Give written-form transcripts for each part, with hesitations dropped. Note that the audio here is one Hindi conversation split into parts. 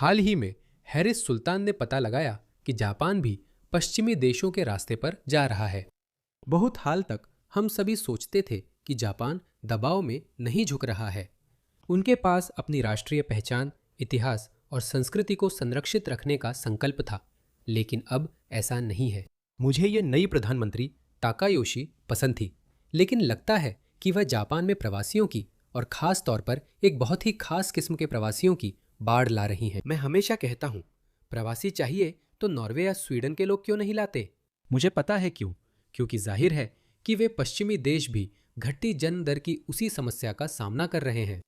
हाल ही में हैरिस सुल्तान ने पता लगाया कि जापान भी पश्चिमी देशों के रास्ते पर जा रहा है। बहुत हाल तक हम सभी सोचते थे कि जापान दबाव में नहीं झुक रहा है। उनके पास अपनी राष्ट्रीय पहचान, इतिहास और संस्कृति को संरक्षित रखने का संकल्प था, लेकिन अब ऐसा नहीं है। मुझे ये नई प्रधानमंत्री ताकायोशी पसंद थी, लेकिन लगता है कि वह जापान में प्रवासियों की और खास तौर पर एक बहुत ही खास किस्म के प्रवासियों की बाढ़ ला रही हैं। मैं हमेशा कहता हूँ, प्रवासी चाहिए तो नॉर्वे या स्वीडन के लोग क्यों नहीं लाते? मुझे पता है क्यों। क्योंकि जाहिर है कि वे पश्चिमी देश भी घटती जन्म दर की उसी समस्या का सामना कर रहे हैं।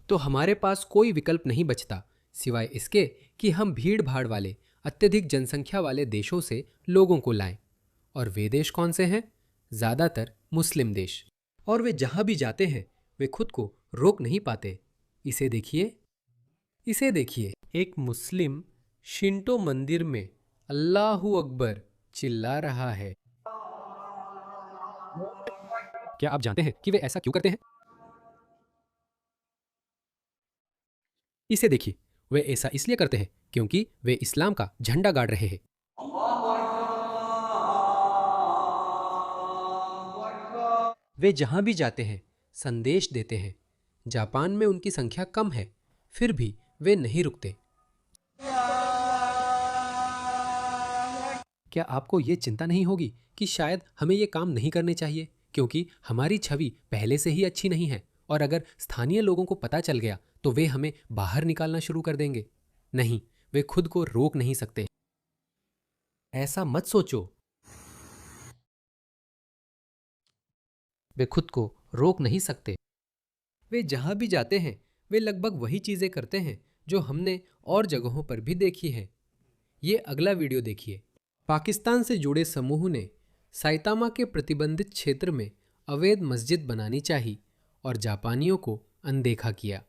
तो हमारे पास कोई विकल्प नहीं बचता सिवाय इसके कि हम भीड़ भाड़ वाले अत्यधिक जनसंख्या वाले देशों से लोगों को लाएं। और वे देश कौन से हैं? ज़्यादातर मुस्लिम देश। और वे जहां भी जाते हैं वे खुद को रोक नहीं पाते। इसे देखिए, इसे देखिए। एक मुस्लिम शिंटो मंदिर में अल्लाहू अकबर चिल्ला रहा है। क्या आप जानते हैं कि वे ऐसा क्यों करते हैं? इसे देखिए, वे ऐसा इसलिए करते हैं क्योंकि वे इस्लाम का झंडा गाड़ रहे हैं। वे जहां भी जाते हैं संदेश देते हैं। जापान में उनकी संख्या कम है, फिर भी वे नहीं रुकते। क्या आपको ये चिंता नहीं होगी कि शायद हमें ये काम नहीं करने चाहिए क्योंकि हमारी छवि पहले से ही अच्छी नहीं है, और अगर स्थानीय लोगों को पता चल गया तो वे हमें बाहर निकालना शुरू कर देंगे? नहीं, वे खुद को रोक नहीं सकते। ऐसा मत सोचो। वे खुद को रोक नहीं सकते। वे जहां भी जाते हैं वे लगभग वही चीजें करते हैं जो हमने और जगहों पर भी देखी है। ये अगला वीडियो देखिए। पाकिस्तान से जुड़े समूह ने साइतामा के प्रतिबंधित क्षेत्र में अवैध मस्जिद बनानी चाहिए और जापानियों को अनदेखा किया।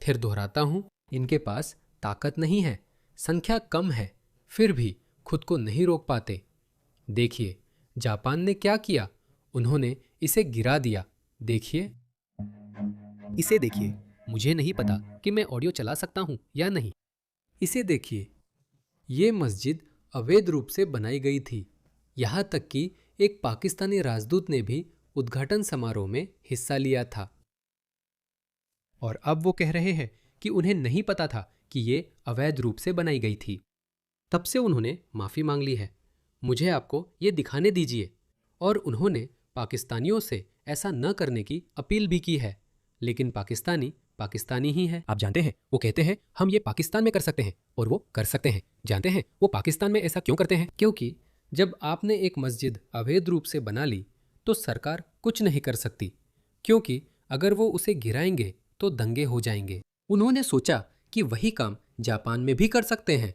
फिर दोहराता हूं, इनके पास ताकत नहीं है, संख्या कम है, फिर भी खुद को नहीं रोक पाते। देखिए जापान ने क्या किया, उन्होंने इसे गिरा दिया। देखिए, इसे देखिए। मुझे नहीं पता कि मैं ऑडियो चला सकता हूं या नहीं। इसे देखिए, ये मस्जिद अवैध रूप से बनाई गई थी। यहाँ तक कि एक पाकिस्तानी राजदूत ने भी उद्घाटन समारोह में हिस्सा लिया था। और अब वो कह रहे हैं कि उन्हें नहीं पता था कि ये अवैध रूप से बनाई गई थी। तब से उन्होंने माफ़ी मांग ली है। मुझे आपको ये दिखाने दीजिए। और उन्होंने पाकिस्तानियों से ऐसा न करने की अपील भी की है, लेकिन पाकिस्तानी पाकिस्तानी ही है। आप जानते हैं, वो कहते हैं हम ये पाकिस्तान में कर सकते हैं, और वो कर सकते हैं। जानते हैं वो पाकिस्तान में ऐसा क्यों करते हैं? क्योंकि जब आपने एक मस्जिद अवैध रूप से बना ली तो सरकार कुछ नहीं कर सकती, क्योंकि अगर वो उसे गिराएंगे तो दंगे हो जाएंगे। उन्होंने सोचा कि वही काम जापान में भी कर सकते हैं।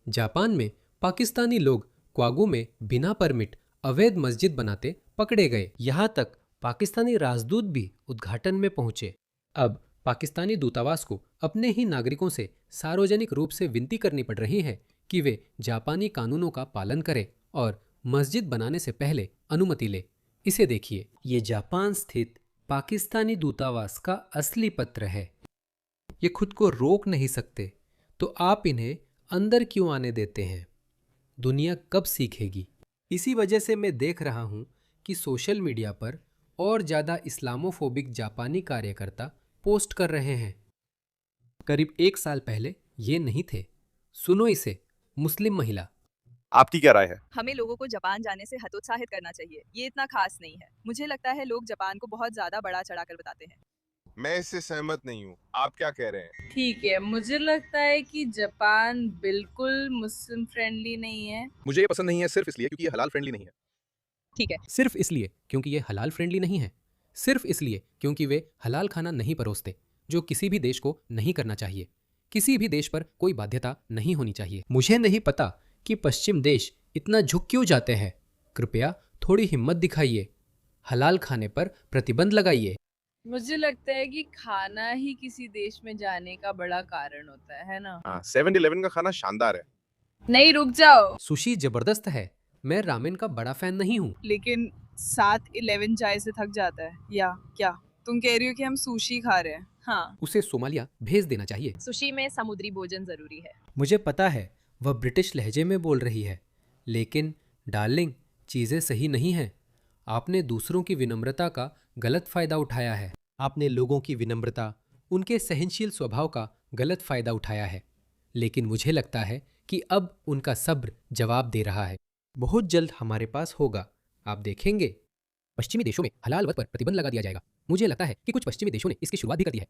जापान में पाकिस्तानी लोग क्वागू में बिना परमिट अवैध मस्जिद बनाते पकड़े गए। यहाँ तक पाकिस्तानी राजदूत भी उद्घाटन में पहुंचे। अब पाकिस्तानी दूतावास को अपने ही नागरिकों से सार्वजनिक रूप से विनती करनी पड़ रही है कि वे जापानी कानूनों का पालन करें और मस्जिद बनाने से पहले अनुमति ले। इसे देखिए, ये जापान स्थित पाकिस्तानी दूतावास का असली पत्र है। ये खुद को रोक नहीं सकते, तो आप इन्हें अंदर क्यों आने देते हैं? दुनिया कब सीखेगी? इसी वजह से मैं देख रहा हूं कि सोशल मीडिया पर और ज़्यादा इस्लामोफोबिक जापानी कार्यकर्ता पोस्ट कर रहे हैं। करीब 1 साल पहले ये नहीं थे। सुनो इसे। मुस्लिम महिला। आपकी क्या राय है? हमें लोगों को जापान जाने से हतोत्साहित करना चाहिए। ये इतना खास नहीं है। मुझे लगता है लोग जापान को बहुत ज्यादा बड़ा चढ़ाकर बताते हैं। मैं इससे सहमत नहीं हूँ। आप क्या कह रहे हैं? ठीक है, मुझे लगता है कि जापान बिल्कुल मुस्लिम फ्रेंडली नहीं है। मुझे ये पसंद नहीं है सिर्फ इसलिए क्योंकि ये हलाल फ्रेंडली नहीं है। ठीक है। सिर्फ इसलिए क्योंकि ये हलाल फ्रेंडली नहीं है। सिर्फ इसलिए क्योंकि वे हलाल खाना नहीं परोसते, जो किसी भी देश को नहीं करना चाहिए। किसी भी देश पर कोई बाध्यता नहीं होनी चाहिए। मुझे नहीं पता कि पश्चिम देश इतना झुक क्यों जाते हैं। कृपया थोड़ी हिम्मत दिखाइए। हलाल खाने पर प्रतिबंध लगाइए। मुझे लगता है कि खाना ही किसी देश में जाने का बड़ा कारण होता है ना? हाँ, 7-Eleven का खाना शानदार है। नहीं, रुक जाओ। सुशी जबरदस्त है। मैं रामेन का बड़ा फैन नहीं हूँ। लेकिन 7-11 चाय से थक जाता है, या क्या? तुम कह रही हो कि हम सुशी खा रहे हैं? हाँ। उसे सोमालिया भेज देना चाहिए। सुशी में समुद्री भोजन जरूरी है। मुझे पता है वह ब्रिटिश लहजे में बोल रही है, लेकिन डार्लिंग, चीज़ें सही नहीं हैं। आपने दूसरों की विनम्रता का गलत फायदा उठाया है। आपने लोगों की विनम्रता, उनके सहनशील स्वभाव का गलत फायदा उठाया है। लेकिन मुझे लगता है कि अब उनका सब्र जवाब दे रहा है। बहुत जल्द हमारे पास होगा, आप देखेंगे। पश्चिमी देशों में हलाल वध पर प्रतिबंध लगा दिया जाएगा। मुझे लगता है कि कुछ पश्चिमी देशों ने इसकी शुरुआत भी कर दी है।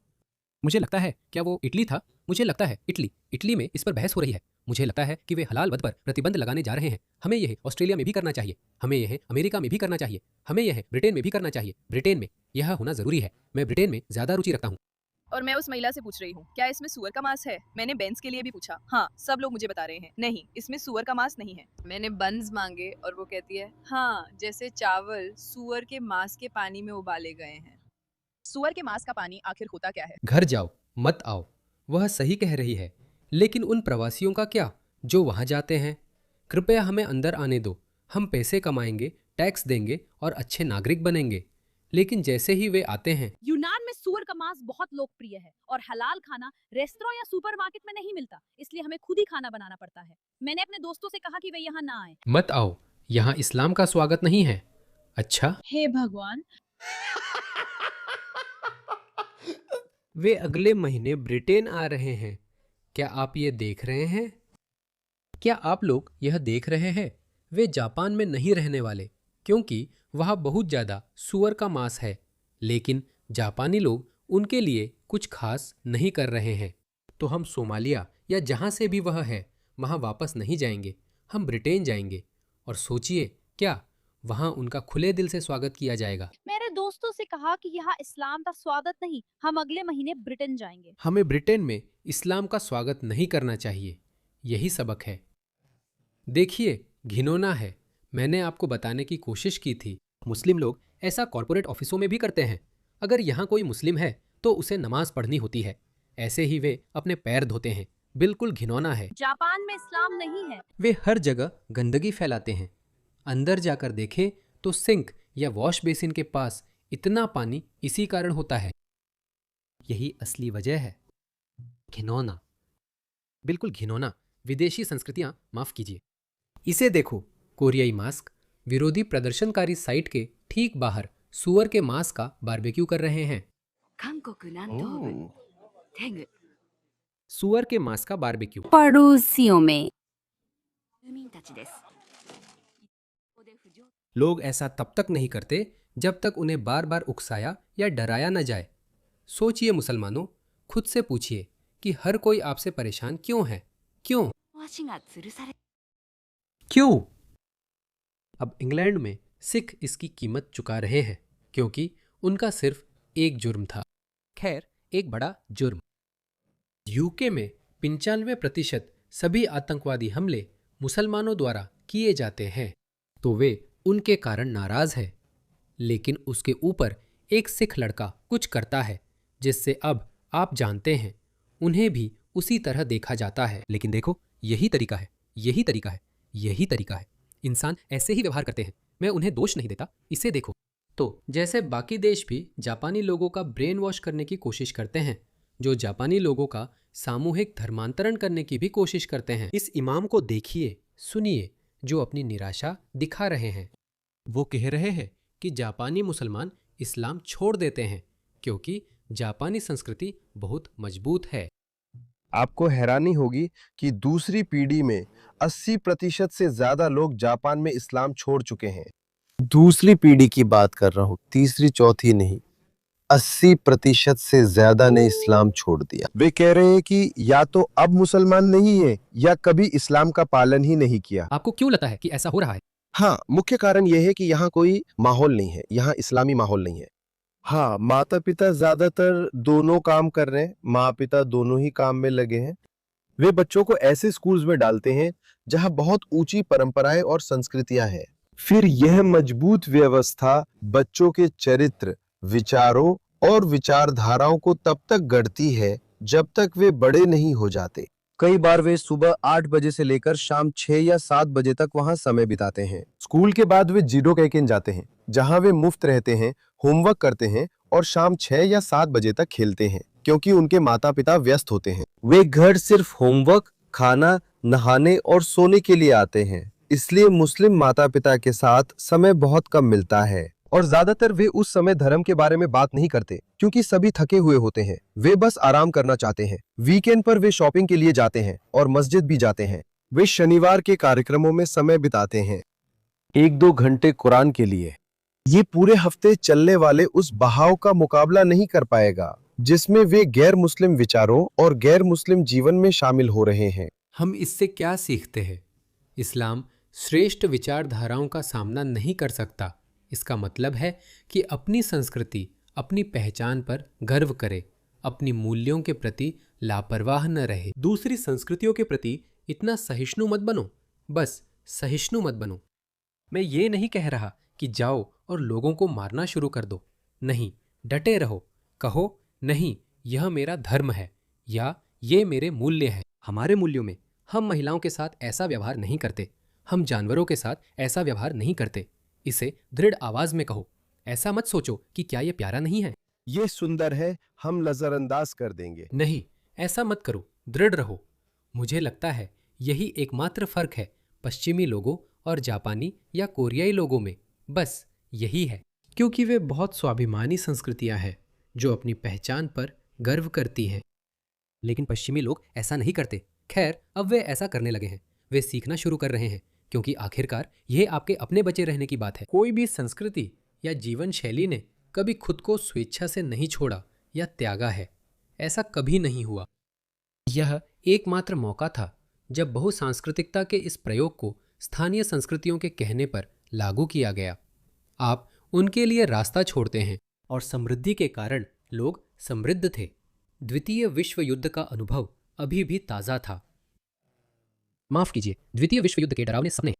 मुझे लगता है, क्या वो इटली था? मुझे लगता है इटली में इस पर बहस हो रही है। मुझे लगता है कि वे हलाल वध पर प्रतिबंध लगाने जा रहे हैं। हमें यह ऑस्ट्रेलिया में भी करना चाहिए, हमें यह अमेरिका में भी करना चाहिए, हमें यह ब्रिटेन में भी करना चाहिए। ब्रिटेन में यह होना जरूरी है। मैं ब्रिटेन में ज्यादा रुचि रखता हूँ। और मैं उस महिला से पूछ रही हूँ, क्या इसमें सुअर का मांस है? मैंने बेंस के लिए भी पूछा। हाँ, सब लोग मुझे बता रहे हैं, नहीं, इसमें सुअर का मांस नहीं है। मैंने बन्स मांगे और वो कहती है हाँ, जैसे चावल सुअर के मांस के पानी में उबाले गए हैं। सुअर के मांस का पानी आखिर होता क्या है? घर जाओ, मत आओ। वह सही कह रही है, लेकिन उन प्रवासियों का क्या जो वहां जाते हैं? कृपया हमें अंदर आने दो। हम पैसे कमाएंगे, टैक्स देंगे और अच्छे नागरिक बनेंगे। लेकिन जैसे ही वे आते हैं, यूनान में सुअर का मांस बहुत लोकप्रिय है और हलाल खाना रेस्टोरेंट या सुपरमार्केट में नहीं मिलता, इसलिए हमें खुद ही खाना बनाना पड़ता है। मैंने अपने दोस्तों से कहा कि वे यहाँ ना आए। मत आओ, यहाँ इस्लाम का स्वागत नहीं है। अच्छा, हे भगवान। वे अगले महीने ब्रिटेन आ रहे हैं। क्या आप ये देख रहे हैं? क्या आप लोग यह देख रहे हैं? वे जापान में नहीं रहने वाले, क्योंकि वहाँ बहुत ज़्यादा सुअर का मांस है। लेकिन जापानी लोग उनके लिए कुछ खास नहीं कर रहे हैं। तो हम सोमालिया या जहाँ से भी वह है, वहाँ वापस नहीं जाएंगे। हम ब्रिटेन जाएंगे और सोचिए, क्या वहाँ उनका खुले दिल से स्वागत किया जाएगा। मेरे दोस्तों से कहा कि यहाँ इस्लाम का स्वागत नहीं, हम अगले महीने ब्रिटेन जाएंगे। हमें ब्रिटेन में इस्लाम का स्वागत नहीं करना चाहिए। यही सबक है। देखिए, घिनौना है। मैंने आपको बताने की कोशिश की थी। मुस्लिम लोग ऐसा कॉरपोरेट ऑफिसों में भी करते हैं। अगर यहाँ कोई मुस्लिम है तो उसे नमाज पढ़नी होती है। ऐसे ही वे अपने पैर धोते हैं। बिल्कुल घिनौना है। जापान में इस्लाम नहीं है। वे हर जगह गंदगी फैलाते हैं। अंदर जाकर देखें तो सिंक या वॉश बेसिन के पास इतना पानी इसी कारण होता है। यही असली वजह है। घिनौना, बिल्कुल घिनौना। विदेशी संस्कृतियां, माफ कीजिए। इसे देखो, कोरियाई मास्क विरोधी प्रदर्शनकारी साइट के ठीक बाहर सुअर के मांस का बारबेक्यू कर रहे हैं। सुअर के मांस का बारबेक्यू। पड़ोसियों में लोग ऐसा तब तक नहीं करते जब तक उन्हें बार बार उकसाया या डराया न जाए। सोचिए मुसलमानों, खुद से पूछिए कि हर कोई आपसे परेशान क्यों है? क्यों? क्यों? अब इंग्लैंड में सिख इसकी कीमत चुका रहे हैं, क्योंकि उनका सिर्फ एक जुर्म था। खैर, एक बड़ा जुर्म। यूके में 95% सभी आतंकवादी हमले मुसलमानों द्वारा किए जाते हैं, तो वे उनके कारण नाराज है। लेकिन उसके ऊपर एक सिख लड़का कुछ करता है जिससे अब आप जानते हैं, उन्हें भी उसी तरह देखा जाता है। लेकिन देखो, यही तरीका है, यही तरीका है, यही तरीका है। इंसान ऐसे ही व्यवहार करते हैं। मैं उन्हें दोष नहीं देता, इसे देखो। तो जैसे बाकी देश भी जापानी लोगों का ब्रेन वॉश करने की कोशिश करते हैं, जो जापानी लोगों का सामूहिक धर्मांतरण करने की भी कोशिश करते हैं। इस इमाम को देखिए, सुनिए, जो अपनी निराशा दिखा रहे हैं। वो कह रहे हैं कि जापानी मुसलमान इस्लाम छोड़ देते हैं क्योंकि जापानी संस्कृति बहुत मजबूत है। आपको हैरानी होगी कि दूसरी पीढ़ी में 80% से ज्यादा लोग जापान में इस्लाम छोड़ चुके हैं। दूसरी पीढ़ी की बात कर रहा हूँ, तीसरी चौथी नहीं। 80% से ज्यादा ने इस्लाम छोड़ दिया। वे कह रहे हैं कि या तो अब मुसलमान नहीं है या कभी इस्लाम का पालन ही नहीं किया। आपको क्यों लगता है कि ऐसा हो रहा है? हाँ, मुख्य कारण यह है कि यहाँ कोई माहौल नहीं है, यहाँ इस्लामी माहौल नहीं है। हाँ, माता पिता ज्यादातर दोनों काम कर रहे हैं, माँ पिता दोनों ही काम में लगे हैं। वे बच्चों को ऐसे स्कूल्स में डालते हैं जहाँ बहुत ऊंची परंपराएं और संस्कृतियां हैं। फिर यह मजबूत व्यवस्था बच्चों के चरित्र, विचारों और विचारधाराओं को तब तक गढ़ती है जब तक वे बड़े नहीं हो जाते। कई बार वे सुबह 8 बजे से लेकर शाम 6 या 7 बजे तक वहां समय बिताते हैं। स्कूल के बाद वे जीडो कैकेन जाते हैं, जहां वे मुफ्त रहते हैं, होमवर्क करते हैं और शाम 6 या 7 बजे तक खेलते हैं क्योंकि उनके माता पिता व्यस्त होते हैं। वे घर सिर्फ होमवर्क, खाना, नहाने और सोने के लिए आते हैं। इसलिए मुस्लिम माता पिता के साथ समय बहुत कम मिलता है और ज्यादातर वे उस समय धर्म के बारे में बात नहीं करते क्योंकि सभी थके हुए होते हैं। वे बस आराम करना चाहते हैं। वीकेंड पर वे शॉपिंग के लिए जाते हैं और मस्जिद भी जाते हैं। वे शनिवार के कार्यक्रमों में समय बिताते हैं, 1-2 घंटे कुरान के लिए। ये पूरे हफ्ते चलने वाले उस बहाव का मुकाबला नहीं कर पाएगा जिसमें वे गैर मुस्लिम विचारों और गैर मुस्लिम जीवन में शामिल हो रहे हैं। हम इससे क्या सीखते हैं? इस्लाम श्रेष्ठ विचारधाराओं का सामना नहीं कर सकता। इसका मतलब है कि अपनी संस्कृति, अपनी पहचान पर गर्व करे, अपनी मूल्यों के प्रति लापरवाह न रहे। दूसरी संस्कृतियों के प्रति इतना सहिष्णु मत बनो, बस सहिष्णु मत बनो। मैं ये नहीं कह रहा कि जाओ और लोगों को मारना शुरू कर दो। नहीं, डटे रहो, कहो नहीं, यह मेरा धर्म है या ये मेरे मूल्य है। हमारे मूल्यों में हम महिलाओं के साथ ऐसा व्यवहार नहीं करते, हम जानवरों के साथ ऐसा व्यवहार नहीं करते। इसे दृढ़ आवाज में कहो। ऐसा मत सोचो कि क्या ये प्यारा नहीं है, ये सुंदर है, हम नजरअंदाज कर देंगे। नहीं, ऐसा मत करो, दृढ़ रहो। मुझे लगता है यही एकमात्र फर्क है पश्चिमी लोगों और जापानी या कोरियाई लोगों में, बस यही है। क्योंकि वे बहुत स्वाभिमानी संस्कृतियां हैं जो अपनी पहचान पर गर्व करती हैं। लेकिन पश्चिमी लोग ऐसा नहीं करते। खैर, अब वे ऐसा करने लगे हैं। वे सीखना शुरू कर रहे हैं क्योंकि आखिरकार यह आपके अपने बचे रहने की बात है। कोई भी संस्कृति या जीवन शैली ने कभी खुद को स्वेच्छा से नहीं छोड़ा या त्यागा है। ऐसा कभी नहीं हुआ। यह एकमात्र मौका था जब बहुसांस्कृतिकता के इस प्रयोग को स्थानीय संस्कृतियों के कहने पर लागू किया गया। आप उनके लिए रास्ता छोड़ते हैं और समृद्धि के कारण लोग समृद्ध थे। द्वितीय विश्व युद्ध का अनुभव अभी भी ताज़ा था। माफ कीजिए, द्वितीय विश्व युद्ध के डरावने सपने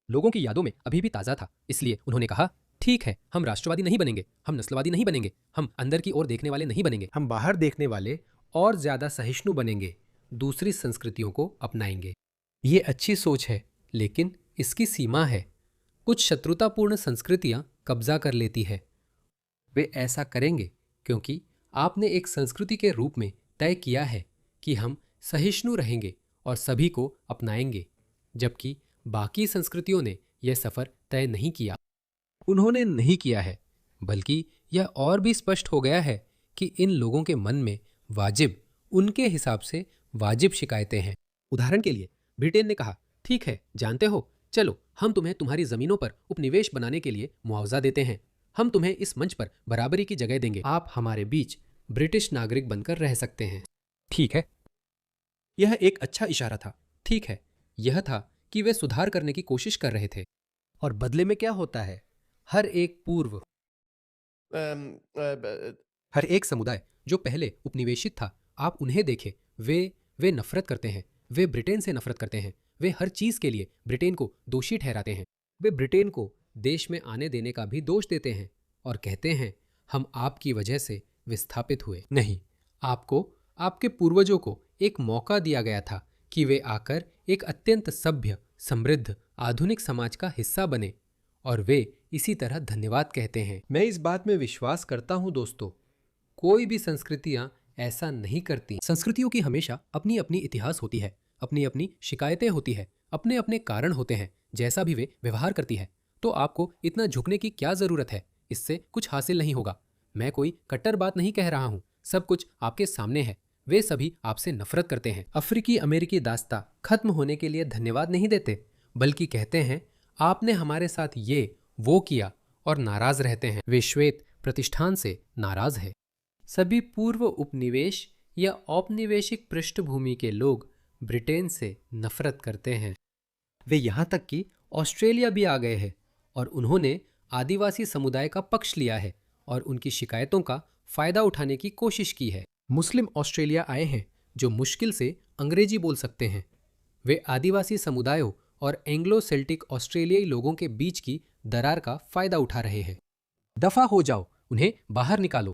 लोगों की यादों में अभी भी ताज़ा था। इसलिए उन्होंने कहा, ठीक है, हम राष्ट्रवादी नहीं बनेंगे, हम नस्लवादी नहीं बनेंगे, हम अंदर की ओर देखने वाले नहीं बनेंगे, हम बाहर देखने वाले और ज्यादा सहिष्णु बनेंगे, दूसरी संस्कृतियों को अपनाएंगे। ये अच्छी सोच है, लेकिन इसकी सीमा है। कुछ शत्रुतापूर्ण संस्कृतियां कब्जा कर लेती है। वे ऐसा करेंगे क्योंकि आपने एक संस्कृति के रूप में तय किया है कि हम सहिष्णु रहेंगे और सभी को अपनाएंगे, जबकि बाकी संस्कृतियों ने यह सफर तय नहीं किया। उन्होंने नहीं किया है, बल्कि यह और भी स्पष्ट हो गया है कि इन लोगों के मन में वाजिब, उनके हिसाब से वाजिब शिकायतें हैं। उदाहरण के लिए, ब्रिटेन ने कहा, ठीक है, जानते हो, चलो हम तुम्हें तुम्हारी जमीनों पर उपनिवेश बनाने के लिए मुआवजा देते हैं, हम तुम्हें इस मंच पर बराबरी की जगह देंगे, आप हमारे बीच ब्रिटिश नागरिक बनकर रह सकते हैं। ठीक है, यह एक अच्छा इशारा था। ठीक है, यह था कि वे सुधार करने की कोशिश कर रहे थे। और बदले में क्या होता है? हर एक समुदाय जो पहले उपनिवेशित था, आप उन्हें देखें, वे नफरत करते हैं, वे ब्रिटेन से नफरत करते हैं, वे हर चीज के लिए ब्रिटेन को दोषी ठहराते हैं। वे ब्रिटेन को देश में आने देने का भी दोष देते हैं और कहते हैं, हम आपकी वजह से विस्थापित हुए। नहीं, आपको, आपके पूर्वजों को एक मौका दिया गया था कि वे आकर एक अत्यंत सभ्य, समृद्ध, आधुनिक समाज का हिस्सा बने, और वे इसी तरह धन्यवाद कहते हैं। मैं इस बात में विश्वास करता हूं दोस्तों, कोई भी संस्कृतियां ऐसा नहीं करती। संस्कृतियों की हमेशा अपनी अपनी इतिहास होती है, अपनी अपनी शिकायतें होती है, अपने अपने कारण होते हैं, जैसा भी वे व्यवहार करती है। तो आपको इतना झुकने की क्या जरूरत है? इससे कुछ हासिल नहीं होगा। मैं कोई कट्टर बात नहीं कह रहा हूं, सब कुछ आपके सामने है। वे सभी आपसे नफरत करते हैं। अफ्रीकी अमेरिकी दास्ता खत्म होने के लिए धन्यवाद नहीं देते, बल्कि कहते हैं, आपने हमारे साथ ये वो किया, और नाराज रहते हैं। वे श्वेत प्रतिष्ठान से नाराज है। सभी पूर्व उपनिवेश या औपनिवेशिक पृष्ठभूमि के लोग ब्रिटेन से नफरत करते हैं। वे यहाँ तक कि ऑस्ट्रेलिया भी आ गए हैं और उन्होंने आदिवासी समुदाय का पक्ष लिया है और उनकी शिकायतों का फायदा उठाने की कोशिश की है। मुस्लिम ऑस्ट्रेलिया आए हैं जो मुश्किल से अंग्रेजी बोल सकते हैं। वे आदिवासी समुदायों और एंग्लो सेल्टिक ऑस्ट्रेलियाई लोगों के बीच की दरार का फायदा उठा रहे हैं। दफा हो जाओ, उन्हें बाहर निकालो।